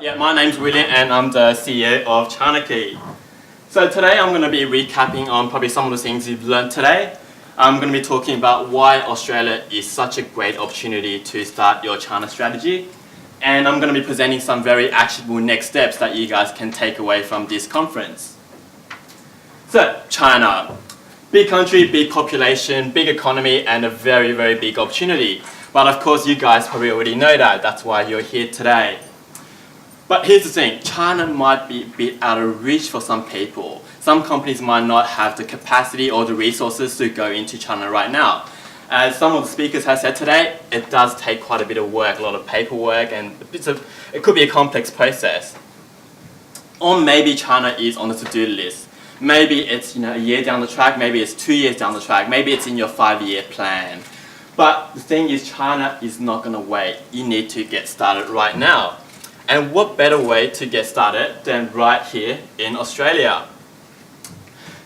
Yeah, my name's William and I'm the CEO of China Key. So today I'm going to be recapping on probably some of the things you've learned today. I'm going to be talking about why Australia is such a great opportunity to start your China strategy. And I'm going to be presenting some very actionable next steps that you guys can take away from this conference. So, China. Big country, big population, big economy, and a very, very big opportunity. But of course, you guys probably already know that. That's why you're here today. But here's the thing, China might be a bit out of reach for some people. Some companies might not have the capacity or the resources to go into China right now. As some of the speakers have said today, it does take quite a bit of work, a lot of paperwork, and it could be a complex process. Or maybe China is on the to-do list. Maybe it's a year down the track, maybe it's 2 years down the track, maybe it's in your 5-year plan. But the thing is, China is not going to wait. You need to get started right now. And what better way to get started than right here in Australia?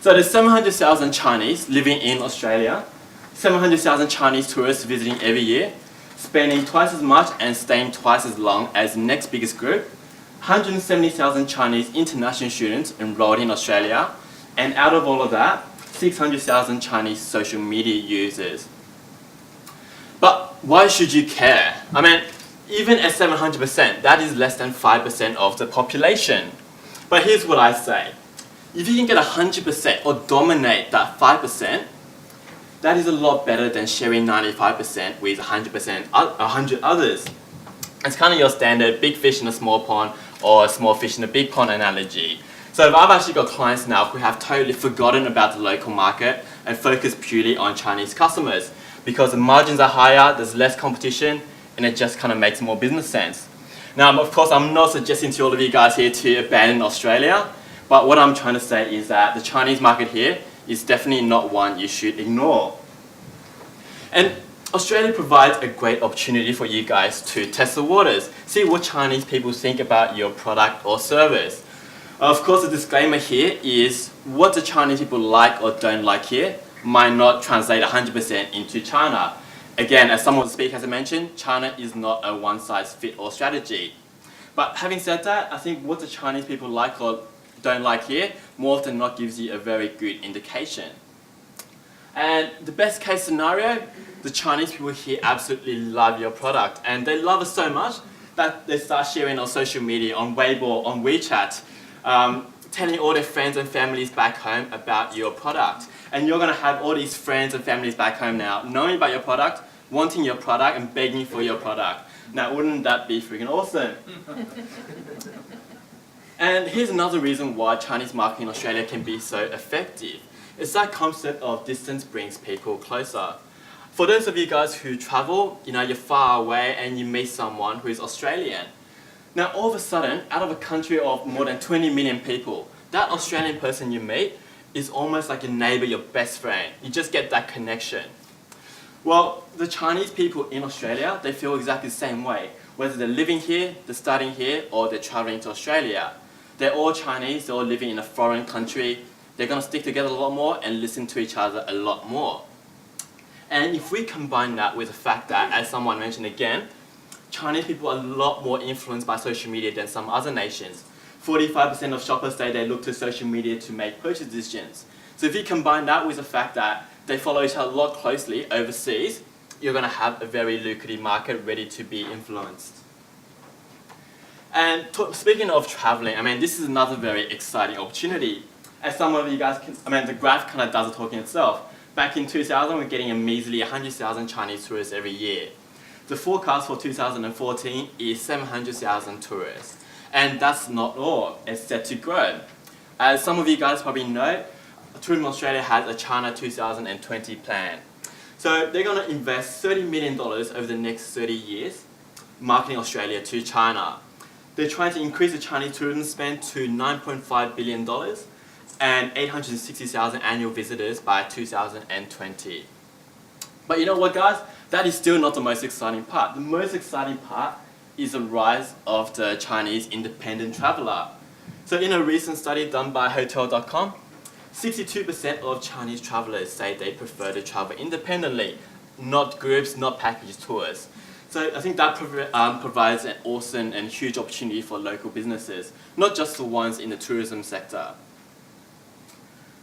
So there's 700,000 Chinese living in Australia, 700,000 Chinese tourists visiting every year, spending twice as much and staying twice as long as the next biggest group, 170,000 Chinese international students enrolled in Australia, and out of all of that, 600,000 Chinese social media users. But why should you care? I mean, even at 700%, that is less than 5% of the population. But here's what I say. If you can get 100% or dominate that 5%, that is a lot better than sharing 95% with 100 others. It's kind of your standard big fish in a small pond or a small fish in a big pond analogy. So I've actually got clients now who have totally forgotten about the local market and focus purely on Chinese customers because the margins are higher, there's less competition, and it just kind of makes more business sense. Now, of course, I'm not suggesting to all of you guys here to abandon Australia, but what I'm trying to say is that the Chinese market here is definitely not one you should ignore. And Australia provides a great opportunity for you guys to test the waters, see what Chinese people think about your product or service. Of course, the disclaimer here is what the Chinese people like or don't like here might not translate 100% into China. Again, as some of the speakers have mentioned, China is not a one-size-fits-all strategy. But having said that, I think what the Chinese people like or don't like here more often than not gives you a very good indication. And the best case scenario, the Chinese people here absolutely love your product, and they love it so much that they start sharing on social media, on Weibo, on WeChat, telling all their friends and families back home about your product. And you're going to have all these friends and families back home now knowing about your product, wanting your product, and begging for your product. Now, wouldn't that be freaking awesome? And here's another reason why Chinese marketing in Australia can be so effective. It's that concept of distance brings people closer. For those of you guys who travel, you're far away and you meet someone who is Australian. Now, all of a sudden, out of a country of more than 20 million people, that Australian person you meet is almost like your neighbor, your best friend. You just get that connection. Well, the Chinese people in Australia, they feel exactly the same way. Whether they're living here, they're studying here, or they're traveling to Australia. They're all Chinese, they're all living in a foreign country. They're going to stick together a lot more and listen to each other a lot more. And if we combine that with the fact that, as someone mentioned again, Chinese people are a lot more influenced by social media than some other nations. 45% of shoppers say they look to social media to make purchase decisions. So if you combine that with the fact that they follow each other a lot closely overseas, you're going to have a very lucrative market ready to be influenced. And speaking of traveling, this is another very exciting opportunity. As some of you guys can, the graph kind of does the talking itself. Back in 2000, we're getting a measly 100,000 Chinese tourists every year. The forecast for 2014 is 700,000 tourists. And that's not all, it's set to grow. As some of you guys probably know, Tourism Australia has a China 2020 plan. So they're going to invest $30 million over the next 30 years marketing Australia to China. They're trying to increase the Chinese tourism spend to $9.5 billion and 860,000 annual visitors by 2020. But you know what, guys? That is still not the most exciting part. The most exciting part is the rise of the Chinese independent traveler. So in a recent study done by Hotel.com, 62% of Chinese travelers say they prefer to travel independently, not groups, not package tours. So I think that provides an awesome and huge opportunity for local businesses, not just the ones in the tourism sector.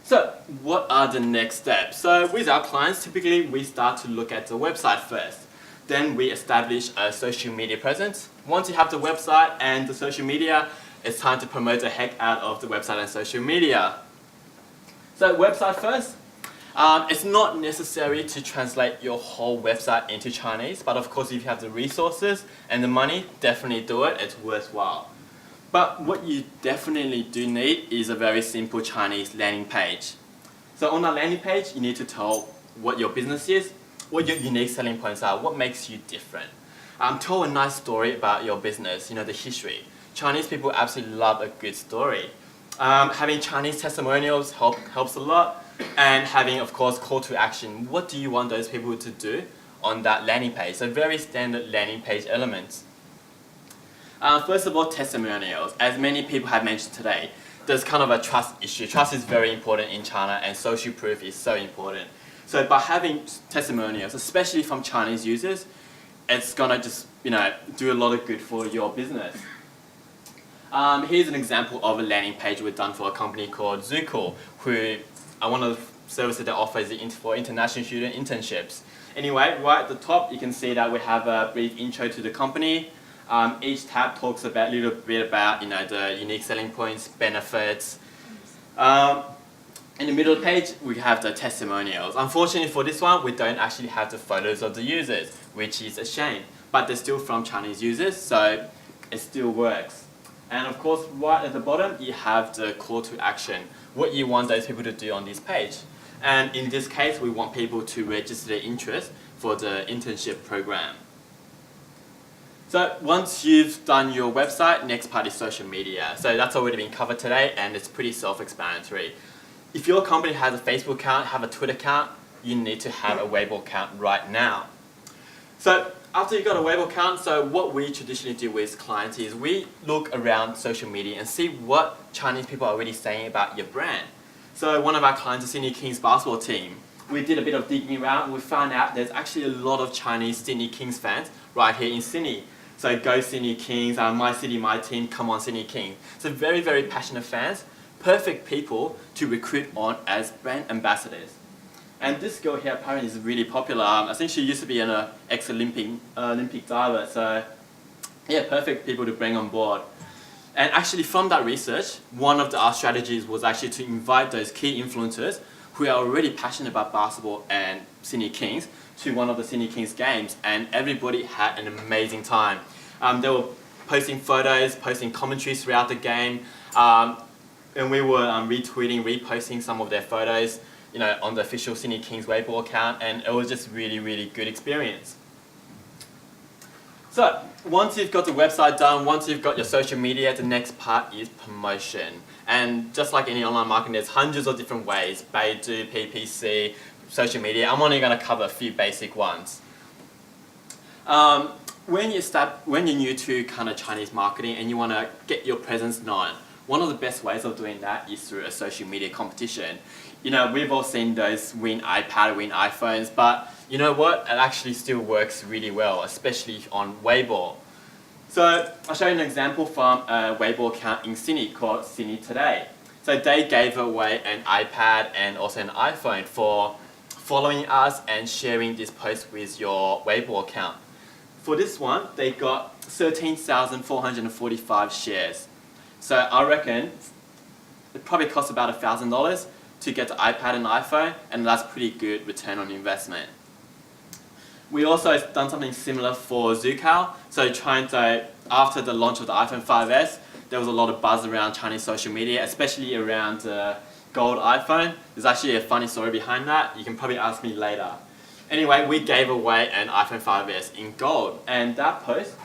So what are the next steps? So with our clients, typically we start to look at the website first. Then we establish a social media presence. Once you have the website and the social media, it's time to promote the heck out of the website and social media. So website first. It's not necessary to translate your whole website into Chinese, but of course if you have the resources and the money, definitely do it, it's worthwhile. But what you definitely do need is a very simple Chinese landing page. So on that landing page, you need to tell what your business is, what your unique selling points are, what makes you different. Tell a nice story about your business, the history. Chinese people absolutely love a good story. Having Chinese testimonials helps a lot. And having, of course, call to action. What do you want those people to do on that landing page? So very standard landing page elements. First of all, testimonials. As many people have mentioned today, there's kind of a trust issue. Trust is very important in China, and social proof is so important. So by having testimonials, especially from Chinese users, it's gonna just do a lot of good for your business. Here's an example of a landing page we've done for a company called Zuko, who one of the services they offer is for international student internships. Anyway, right at the top, you can see that we have a brief intro to the company. Each tab talks a little bit about the unique selling points, benefits. In the middle page, we have the testimonials. Unfortunately for this one, we don't actually have the photos of the users, which is a shame. But they're still from Chinese users, so it still works. And of course, right at the bottom, you have the call to action, what you want those people to do on this page. And in this case, we want people to register their interest for the internship program. So once you've done your website, next part is social media. So that's already been covered today, and it's pretty self-explanatory. If your company has a Facebook account, have a Twitter account, you need to have a Weibo account right now. So after you've got a Weibo account, so what we traditionally do with clients is we look around social media and see what Chinese people are already saying about your brand. So one of our clients, the Sydney Kings basketball team, we did a bit of digging around and we found out there's actually a lot of Chinese Sydney Kings fans right here in Sydney. So go Sydney Kings, my city, my team, come on Sydney Kings. So very, very passionate fans, perfect people to recruit on as brand ambassadors. And this girl here apparently is really popular. I think she used to be an ex-Olympic diver, so yeah, perfect people to bring on board. And actually from that research, one of our strategies was actually to invite those key influencers who are already passionate about basketball and Sydney Kings to one of the Sydney Kings games, and everybody had an amazing time. They were posting photos, posting commentaries throughout the game, and we were retweeting, reposting some of their photos on the official Sydney Kings Weibo account, and it was just really, really good experience. So once you've got the website done, once you've got your social media, the next part is promotion. And just like any online marketing, there's hundreds of different ways: Baidu, PPC, social media. I'm only going to cover a few basic ones. When you're new to kind of Chinese marketing and you want to get your presence known, one of the best ways of doing that is through a social media competition. We've all seen those win iPad, win iPhones, but you know what? It actually still works really well, especially on Weibo. So I'll show you an example from a Weibo account in Sydney called Sydney Today. So they gave away an iPad and also an iPhone for following us and sharing this post with your Weibo account. For this one, they got 13,445 shares. So I reckon it probably costs about $1,000 to get the iPad and iPhone, and that's pretty good return on investment. We also done something similar for Zukao. So after the launch of the iPhone 5S, there was a lot of buzz around Chinese social media, especially around the gold iPhone. There's actually a funny story behind that. You can probably ask me later. Anyway, we gave away an iPhone 5S in gold, and that post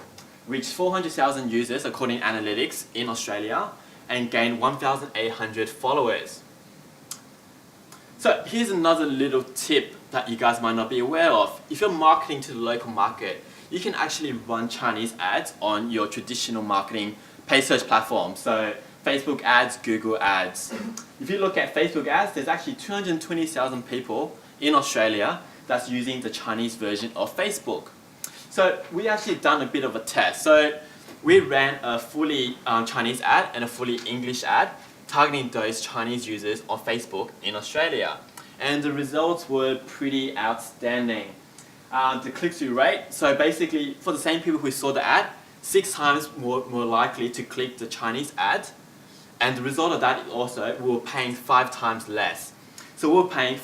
reached 400,000 users according to analytics in Australia and gained 1,800 followers. So here's another little tip that you guys might not be aware of. If you're marketing to the local market, you can actually run Chinese ads on your traditional marketing paid search platforms. So Facebook ads, Google ads. If you look at Facebook ads, there's actually 220,000 people in Australia that's using the Chinese version of Facebook. So we actually done a bit of a test. So we ran a fully Chinese ad and a fully English ad targeting those Chinese users on Facebook in Australia. And the results were pretty outstanding. The click-through rate, so basically for the same people who saw the ad, 6 times more likely to click the Chinese ad. And the result of that also, we were paying 5 times less. So we were paying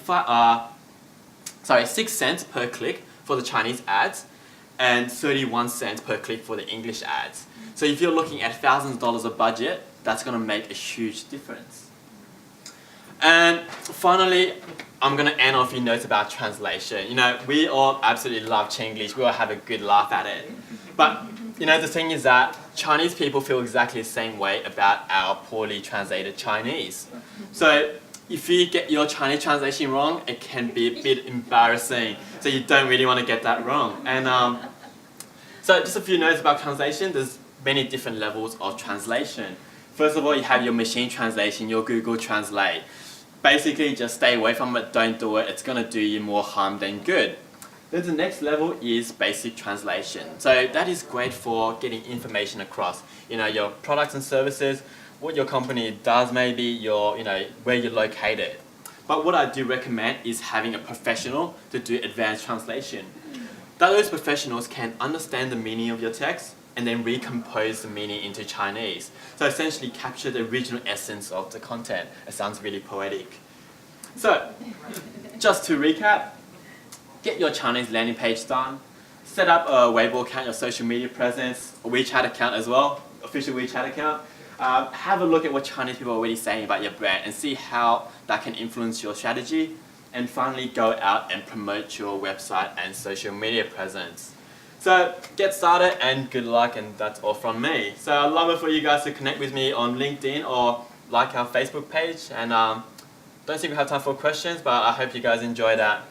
6 cents per click for the Chinese ads and 31 cents per click for the English ads. So if you're looking at thousands of dollars of budget, that's going to make a huge difference. And finally, I'm going to end on a few notes about translation. You know, we all absolutely love Chinglish. We all have a good laugh at it. But, you know, the thing is that Chinese people feel exactly the same way about our poorly translated Chinese. So if you get your Chinese translation wrong, it can be a bit embarrassing. So you don't really want to get that wrong. And so just a few notes about translation. There's many different levels of translation. First of all, you have your machine translation, your Google Translate. Basically, just stay away from it, don't do it. It's going to do you more harm than good. Then the next level is basic translation. So that is great for getting information across. You know, your products and services, what your company does maybe, where you're located. But what I do recommend is having a professional to do advanced translation. That those professionals can understand the meaning of your text and then recompose the meaning into Chinese. So essentially capture the original essence of the content. It sounds really poetic. So, just to recap, get your Chinese landing page done, set up a Weibo account, your social media presence, a WeChat account as well, official WeChat account. Have a look at what Chinese people are already saying about your brand and see how that can influence your strategy. And finally, go out and promote your website and social media presence. So get started and good luck, and that's all from me. So I'd love it for you guys to connect with me on LinkedIn or like our Facebook page. And don't think we have time for questions, but I hope you guys enjoy that.